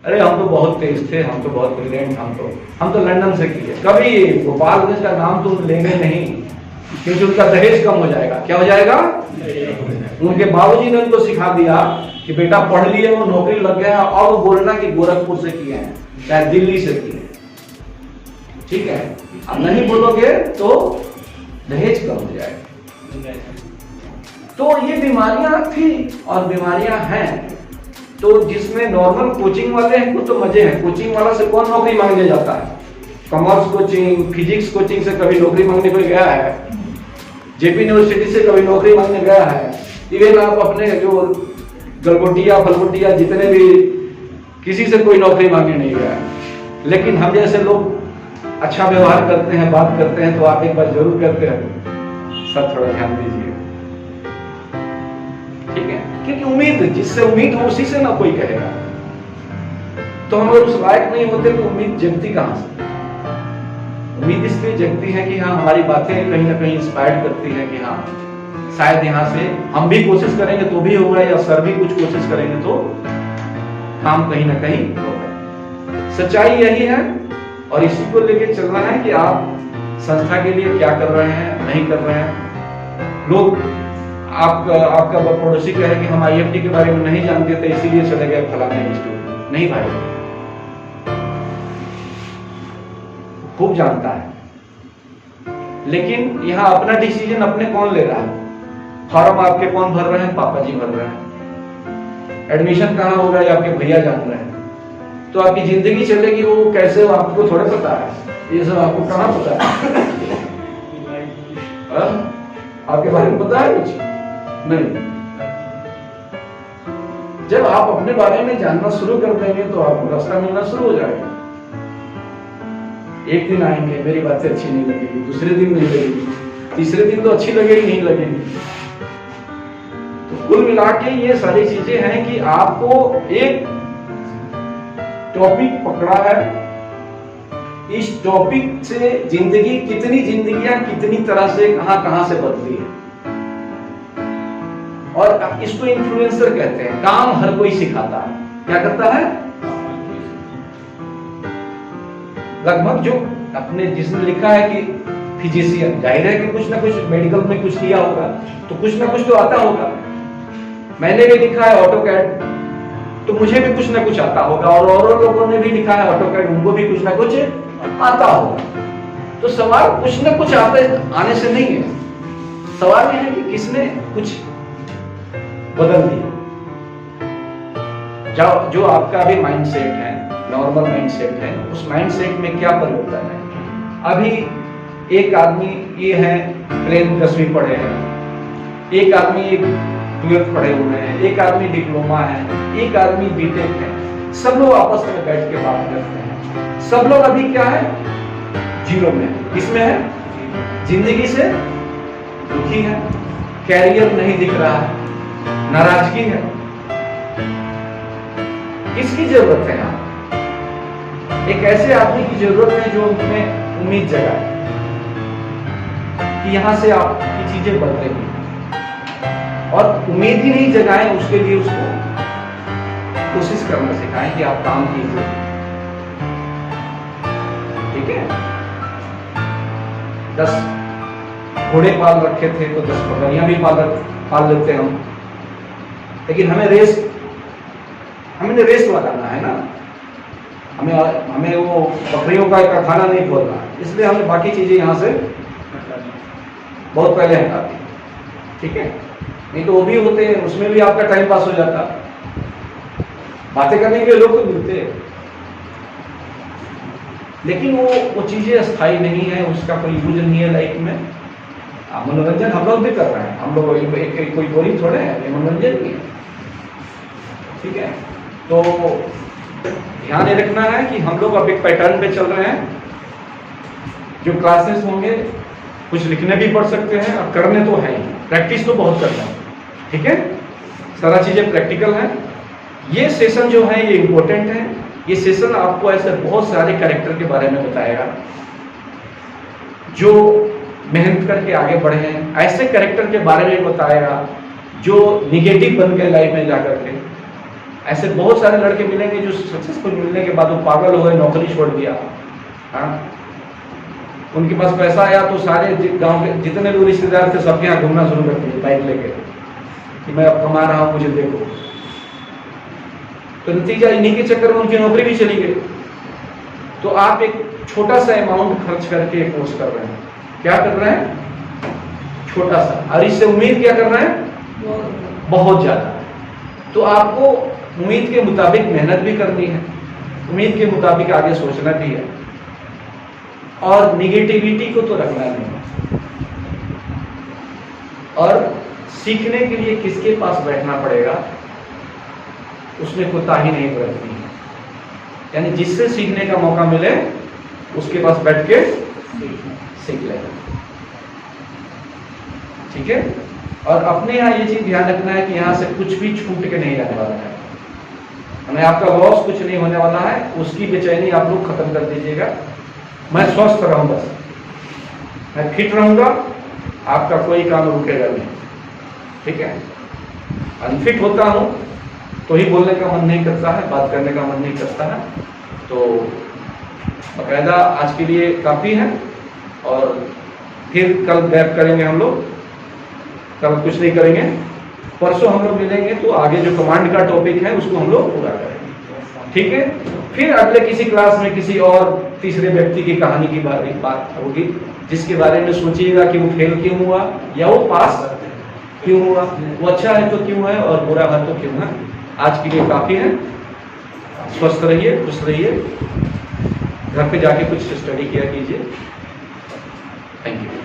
अरे हम तो बहुत तेज थे, हम तो बहुत ब्रिलियंट, हम तो लंदन से किए। कभी गोपालगंज का नाम तो लेंगे नहीं, क्योंकि उनका दहेज कम हो जाएगा। क्या हो जाएगा? उनके बाबूजी ने उनको सिखा दिया कि बेटा पढ़ लिए, वो नौकरी लग गया, और वो बोलना कि गोरखपुर से किए हैं, चाहे दिल्ली से किए हैं, ठीक है। अब नहीं बोलोगे तो दहेज कम हो जाएगा। तो ये बीमारियां थी और बीमारियां हैं। तो जिसमें नॉर्मल कोचिंग वाले हैं वो तो मजे हैं। कोचिंग वाला से कौन नौकरी मांगने जाता है? कॉमर्स कोचिंग, फिजिक्स कोचिंग से कभी नौकरी मांगने कोई गया है? जेपी यूनिवर्सिटी से कभी नौकरी मांगने गया है? इवन आप अपने जो गलगोटिया फलगोटिया जितने भी, किसी से कोई नौकरी मांगने नहीं गया है। लेकिन हम जैसे लोग अच्छा व्यवहार करते हैं, बात करते हैं, तो आप एक बार जरूर करते हैं, सर थोड़ा ध्यान दीजिए, ठीक है। क्योंकि उम्मीद, जिससे उम्मीद हो उसी से ना कोई कहेगा। तो हम अगर उस लायक नहीं होते तो उम्मीद जगती कहां से? उम्मीद इसलिए जगती है कि हाँ, हमारी बातें कहीं ना कहीं इंस्पायर करती है कि हाँ, शायद यहाँ से हम भी कोशिश करेंगे तो भी होगा, या सर भी कुछ कोशिश करेंगे तो काम कहीं ना कहीं होगा। सच्चाई यही है और इसी को लेके चलना है कि आप संस्था के लिए क्या कर रहे हैं, नहीं कर रहे हैं। लोग आपका पड़ोसी कहे कि हम IFT के बारे में नहीं जानते थे इसीलिए चले गए फलाने इंस्टीट्यूट। नहीं भाई, खूब जानता है, लेकिन यहाँ अपना डिसीजन अपने कौन ले रहा है? फॉर्म आपके कौन भर रहे हैं? पापा जी भर रहे हैं। एडमिशन कहाँ होगा ये आपके भैया जान रहे हैं। तो आपकी जिंदगी चलेगी वो कैसे, वो आपको थोड़े पता है। ये सब आपको कहाँ पता है? आपके बारे में पता है कुछ नहीं। जब आप अपने बारे में जानना शुरू कर देंगे तो आपको रास्ता मिलना शुरू हो जाएगा। एक दिन आएंगे, मेरी बातें अच्छी नहीं लगेगी, दूसरे दिन नहीं लगेगी, तीसरे दिन तो अच्छी लगेगी नहीं लगेगी। तो कुल मिला के ये सारी चीजें हैं कि आपको एक टॉपिक पकड़ा है, इस टॉपिक से जिंदगी, कितनी जिंदगियां कितनी तरह से कहां से बदली है। और इसको इन्फ्लुएंसर कहते हैं। काम हर कोई सिखाता है। क्या करता है? लगभग जो अपने, जिसने लिखा है कि फिजिशियन, जाहिर है कि कुछ ना कुछ मेडिकल में कुछ किया होगा, तो कुछ ना कुछ तो आता होगा। मैंने भी लिखा है ऑटोकैड, तो मुझे भी कुछ ना कुछ आता होगा, और लोगों ने भी लिखा है ऑटोकैड, उनको भी कुछ ना कुछ आता होगा। तो सवाल कुछ ना कुछ आने से नहीं है, सवाल यह है कि किसने कुछ बदल दिया। जो आपका अभी माइंडसेट है, नॉर्मल माइंडसेट है, उस माइंडसेट में क्या परिवर्तन है? अभी एक आदमी ये है प्लेन 10वीं पढ़े हैं, एक आदमी 12th पढ़े हुए हैं, एक आदमी डिप्लोमा है, एक आदमी बीटेक है। सब लोग आपस में बैठ के बात करते हैं। सब लोग अभी क्या है? जीरो में। किसमें है? जिंदगी से दुखी है, कैरियर नहीं दिख रहा है, नाराजगी है। किसकी जरूरत है? यहाँ एक ऐसे आदमी की जरूरत है जो उनमें उम्मीद जगाए कि यहां से आपकी चीजें बदलेंगी, और उम्मीद ही नहीं जगाए, उसके लिए उसको कोशिश करना सिखाएं कि आप काम कीजिए, ठीक है। 10 घोड़े पाल रखे थे तो 10 बकरियां भी पाल लेते हम, लेकिन हमें रेस लगाना है ना। हमें वो बकरियों का कारखाना नहीं खोलना, इसलिए हमने बाकी चीजें यहाँ से बहुत पहले हटा दी, ठीक है। नहीं तो वो भी होते हैं, उसमें भी आपका टाइम पास हो जाता, बातें करने के लोग तो मिलते हैं, लेकिन वो चीजें अस्थायी नहीं है, उसका कोई यूज नहीं है लाइफ में। मनोरंजन हम लोग भी कर रहे हैं, हम लोग कोई बोरिंग थोड़े है, ये मनोरंजन नहीं है, ठीक है। तो ध्यान ये रखना है कि हम लोग अब एक पैटर्न पे चल रहे हैं। जो क्लासेस होंगे, कुछ लिखने भी पढ़ सकते हैं, अब करने तो है ही, प्रैक्टिस तो बहुत करना है, ठीक है। सारा चीजें प्रैक्टिकल है। ये सेशन जो है ये इंपॉर्टेंट है। ये सेशन आपको ऐसे बहुत सारे कैरेक्टर के बारे में बताएगा जो मेहनत करके आगे बढ़े हैं, ऐसे कैरेक्टर के बारे में बताएगा जो निगेटिव बन गए लाइफ में जाकर के, ऐसे बहुत सारे लड़के मिलेंगे जो सक्सेसफुल मिलने के बाद वो पागल हो गए, नौकरी छोड़ दिया। हाँ, उनके पास पैसा आया तो सारे गांव के जितने लोग रिश्तेदार थे सबके यहाँ घूमना शुरू कर दिए बाइक लेके कि मैं अब कमा रहा हूँ, मुझे देखो। तो नतीजा इन्हीं के चक्कर में उनकी नौकरी भी चली गई। तो आप एक छोटा सा अमाउंट खर्च करके कोर्स कर रहे हैं, क्या कर रहे हैं? छोटा सा, और इससे उम्मीद क्या कर रहे हैं? बहुत ज्यादा। तो आपको उम्मीद के मुताबिक मेहनत भी करनी है, उम्मीद के मुताबिक आगे सोचना भी है, और निगेटिविटी को तो रखना नहीं। और सीखने के लिए किसके पास बैठना पड़ेगा, उसमें कोताही नहीं बरतनी है। यानी जिससे सीखने का मौका मिले उसके पास बैठ के सीख लेना, ठीक है। और अपने यहाँ ये चीज ध्यान रखना है कि यहाँ से कुछ भी छूट के नहीं रहने वाला है, हमें आपका लॉस कुछ नहीं होने वाला है, उसकी बेचैनी आप लोग खत्म कर दीजिएगा। मैं स्वस्थ रहूं, बस मैं फिट रहूंगा, आपका कोई काम रुकेगा नहीं, ठीक है। अनफिट होता हूं तो ही बोलने का मन नहीं करता है, बात करने का मन नहीं करता है। तो बाकायदा आज के लिए काफ़ी है, और फिर कल गैप करेंगे हम लोग, कल कुछ नहीं करेंगे, परसों हम लोग मिलेंगे तो आगे जो कमांड का टॉपिक है उसको हम लोग पूरा करेंगे, ठीक है। फिर अगले किसी क्लास में किसी और तीसरे व्यक्ति की कहानी की बात होगी, जिसके बारे में सोचिएगा कि वो फेल क्यों हुआ या वो पास क्यों हुआ, वो अच्छा है तो क्यों है और बुरा है तो क्यों है। आज के लिए काफ़ी है, स्वस्थ रहिए, खुश रहिए, घर पे जाके कुछ स्टडी किया कीजिए। Thank you.